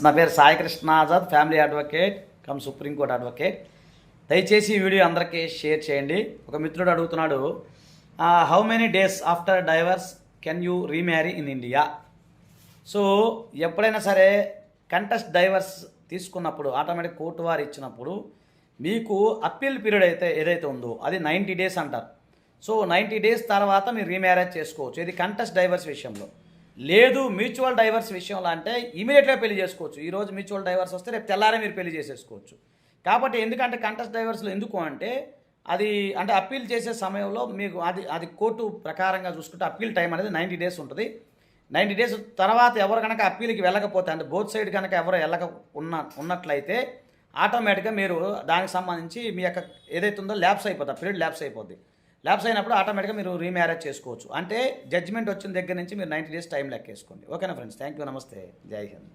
నా పేరు Sai Krishna Azad, family advocate cum supreme court advocate. దయచేసి ఈ వీడియో అందరికీ షేర్ చేయండి. ఒక మిత్రుడు అడుగుతున్నాడు, how many days after divorce can you remarry in India? So ఎప్పుడైనా సరే కంటెస్ట్ డైవర్స్ తీసుకున్నప్పుడు ఆటోమేటిక్ కోర్టు వారు ఇచ్చినప్పుడు మీకు అప్పీల్ పీరియడ్ అయితే ఏదైతే ఉందో అది 90 డేస్ అంటారు. సో 90 డేస్ తర్వాత మీరు రీమ్యారేజ్ చేసుకోవచ్చు. ఇది కంటెస్ట్ డైవర్స్ విషయంలో. లేదు మ్యూచువల్ డైవర్స్ విషయంలో అంటే ఇమీడియట్గా పెళ్లి చేసుకోవచ్చు. ఈరోజు మ్యూచువల్ డైవర్స్ వస్తే రేపు తెల్లారే మీరు పెళ్లి చేసేసుకోవచ్చు. కాబట్టి ఎందుకంటే కంటెస్ట్ డైవర్స్లో ఎందుకు అంటే అది అంటే అప్పీల్ చేసే సమయంలో మీకు అది కోర్టు ప్రకారంగా చూసుకుంటే అప్పీల్ టైం అనేది 90 డేస్ ఉంటుంది. 90 డేస్ తర్వాత ఎవరు కనుక అప్పీల్కి వెళ్ళకపోతే అంటే బోత్ సైడ్ కనుక ఎవరు ఉన్నట్లయితే ఆటోమేటిక్గా మీరు దానికి సంబంధించి మీ యొక్క ఏదైతే ఉందో ల్యాప్స్ అయిపోతుంది, పీరియడ్ ల్యాప్స్ అయిపోద్ది. ల్యాప్స్ అయినప్పుడు ఆటోమేటిక్గా మీరు రీమ్యారేజ్ చేసుకోవచ్చు. అంటే జడ్జిమెంట్ వచ్చిన దగ్గర నుంచి మీరు 90 డేస్ టైం లెక్కేసుకోండి. ఓకేనా ఫ్రెండ్స్, థ్యాంక్ యూ, నమస్తే, జై హింద్.